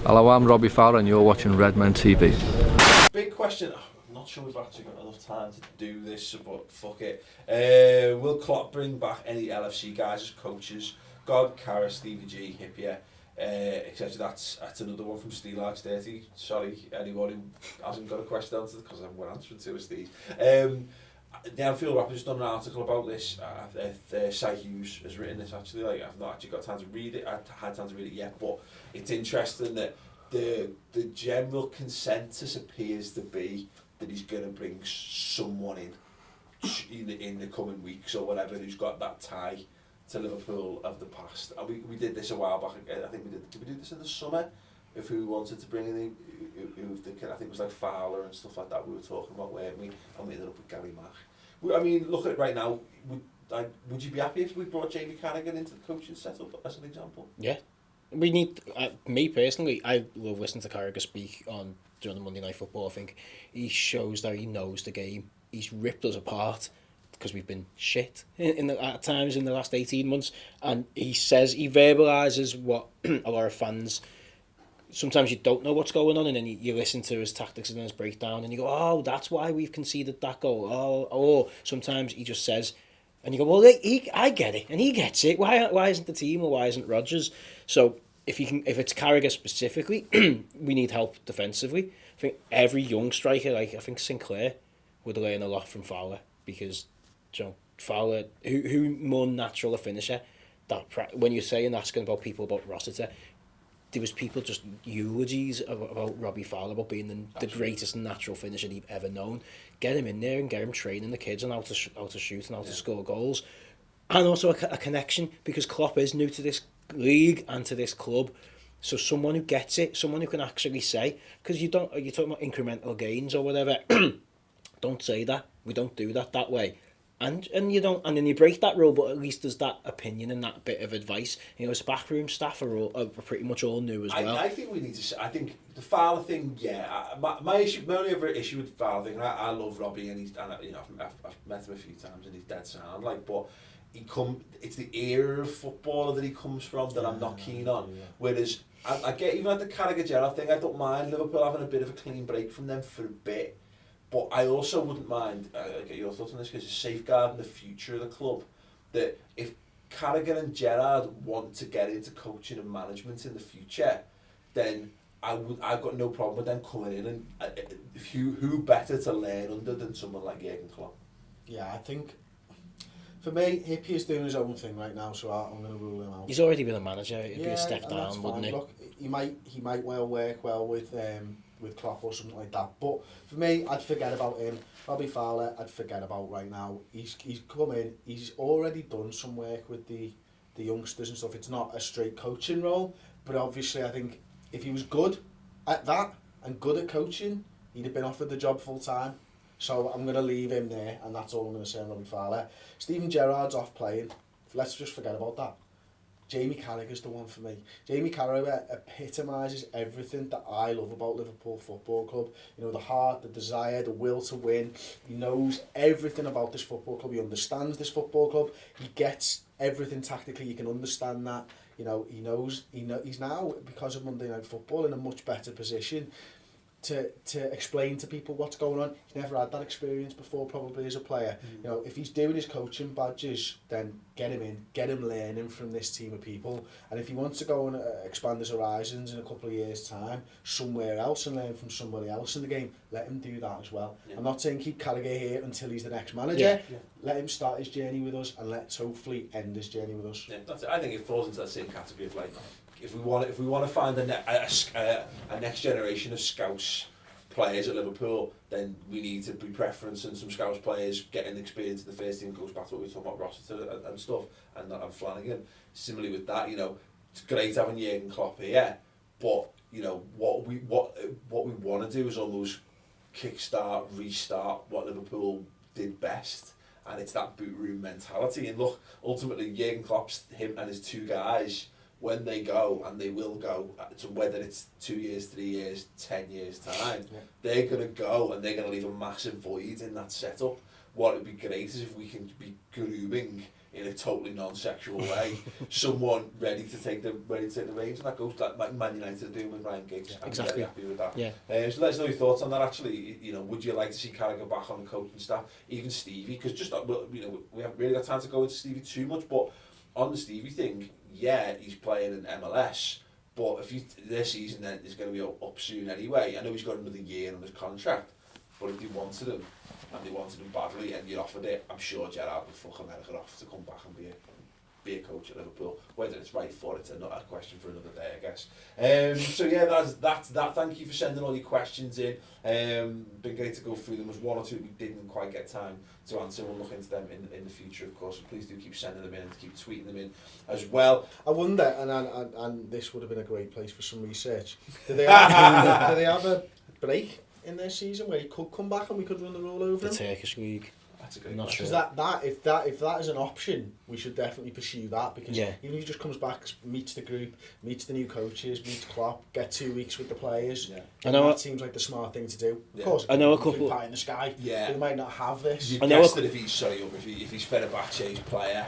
Hello, I'm Robbie Fowler and you're watching Redmen TV. Big question. I'm not sure we've actually got enough time to do this, but fuck it. Will Klopp bring back any LFC guys as coaches? God, Carra, Stevie G, Hyypia, etc. That's another one from Steelarch 30. Sorry, anyone who hasn't got a question answered because I haven't got answering to it, Steve. The Anfield Rapper's done an article about this. Cy Hughes has written this actually. Like, I've not actually got time to read it. I've had time to read it yet, but it's interesting that the general consensus appears to be that he's going to bring someone in the coming weeks or whatever who's got that tie to Liverpool of the past. And we did this a while back. I think did we do this in the summer? If we wanted to bring in, I think it was like Fowler and stuff like that we were talking about, weren't we? And we ended up with Gary Mack. I mean, look at it right now. Would you be happy if we brought Jamie Carragher into the coaching setup as an example? Yeah. We need, me personally, I love listening to Carragher speak during the Monday Night Football. I think he shows that he knows the game. He's ripped us apart because we've been shit at times in the last 18 months. And he verbalises what a lot of fans, sometimes you don't know what's going on, and then you listen to his tactics and his breakdown and you go, oh, that's why we've conceded that goal. Or sometimes he just says, and you go, well, I get it, and he gets it. Why isn't the team, or why isn't Rodgers? So if it's Carragher specifically, we need help defensively. I think every young striker, like I think Sinclair, would learn a lot from Fowler, because Fowler, who more natural a finisher. When you're saying, asking about people about Rossiter, there was people just eulogies about Robbie Fowler about being the greatest natural finisher he'd ever known. Get him in there and get him training the kids on how to shoot and how to score goals, and also a connection, because Klopp is new to this league and to this club. So someone who gets it, someone who can actually say, because you're talking about incremental gains or whatever. Don't say that. We don't do that way. And you don't, and then you break that rule, but at least there's that opinion and that bit of advice. His backroom staff are pretty much all new as well. I think we need to. I think the Fowler thing, yeah. My only other issue with Fowler thing, I love Robbie, and I've met him a few times, and he's dead sound. But it's the era of footballer that he comes from that I'm not keen on. Yeah. Whereas I get, even at the Carragher Gerrard thing, I don't mind Liverpool having a bit of a clean break from them for a bit. But I also wouldn't mind, get your thoughts on this, because it's safeguarding the future of the club. That if Carragher and Gerrard want to get into coaching and management in the future, then I've got no problem with them coming in, and who better to learn under than someone like Jurgen Klopp? Yeah, I think for me, Hyypia's doing his own thing right now, so I'm going to rule him out. He's already been a manager. It'd be a step down, wouldn't it? Look, he might well work well with Klopp or something like that. But for me, I'd forget about him. Robbie Fowler, I'd forget about right now. He's come in. He's already done some work with the youngsters and stuff. It's not a straight coaching role, but obviously I think if he was good at that and good at coaching, he'd have been offered the job full time. So I'm going to leave him there, and that's all I'm going to say on Robbie Fowler. Steven Gerrard's off playing. Let's just forget about that. Jamie Carragher's the one for me. Jamie Carragher epitomises everything that I love about Liverpool Football Club. The heart, the desire, the will to win. He knows everything about this football club. He understands this football club. He gets everything tactically. You can understand that. He knows. He's now, because of Monday Night Football, in a much better position to explain to people what's going on. He's never had that experience before, probably, as a player. If he's doing his coaching badges, then get him in, get him learning from this team of people. And if he wants to go and expand his horizons in a couple of years' time somewhere else and learn from somebody else in the game, let him do that as well. Yeah. I'm not saying keep Carragher here until he's the next manager. Yeah. Let him start his journey with us, and let's hopefully end his journey with us. Yeah, that's it. I think it falls into that same category of, like, if we want to find a next generation of scouts players at Liverpool, then we need to be preferencing some scouts players getting experience in the first team. Goes back to what we were talking about Rossiter and stuff, and Flanagan. Similarly with that, it's great having Jurgen Klopp here, but what we want to do is almost kickstart, restart what Liverpool did best, and it's that boot room mentality. And look, ultimately Jurgen Klopp's, him and his two guys, when they go, and they will go, to whether it's 2 years, 3 years, 10 years time, they're going to go, and they're going to leave a massive void in that setup. What would be great is if we can be grooming in a totally non-sexual way. Someone ready to take the reins, and that goes like Man United are doing with Ryan Giggs. I'm exactly. very happy with that. Yeah. So let us know your thoughts on that. Actually, you know, would you like to see Carra go back on the coaching staff, even Stevie? Because just you know, we haven't really got time to go into Stevie too much, but on the Stevie thing, yeah, he's playing in MLS. But if this season then is going to be up soon anyway. I know he's got another year on his contract, but if they wanted him, and they wanted him badly, and you offered it, I'm sure Gerrard would fuck America off to come back and be a coach at Liverpool. Whether it's right for it's not a question for another day, I guess. So yeah, that's that. Thank you for sending all your questions in. Been great to go through them. There's one or two we didn't quite get time to answer. We'll look into them in the future, of course. So please do keep sending them in and keep tweeting them in as well. I wonder, and this would have been a great place for some research. Do they have a break in their season where he could come back and we could run the roll over The him? Turkish league. That's a great Not question. sure. Because if that is an option, we should definitely pursue that, because Yeah. even if he just comes back, meets the group, meets the new coaches, meets Klopp, get 2 weeks with the players, Yeah. I know that seems like the smart thing to do. Yeah. Of course, I know a complete couple- pie in the sky. Yeah. They might not have this. You I know guessed that if he's Fenerbahce's player,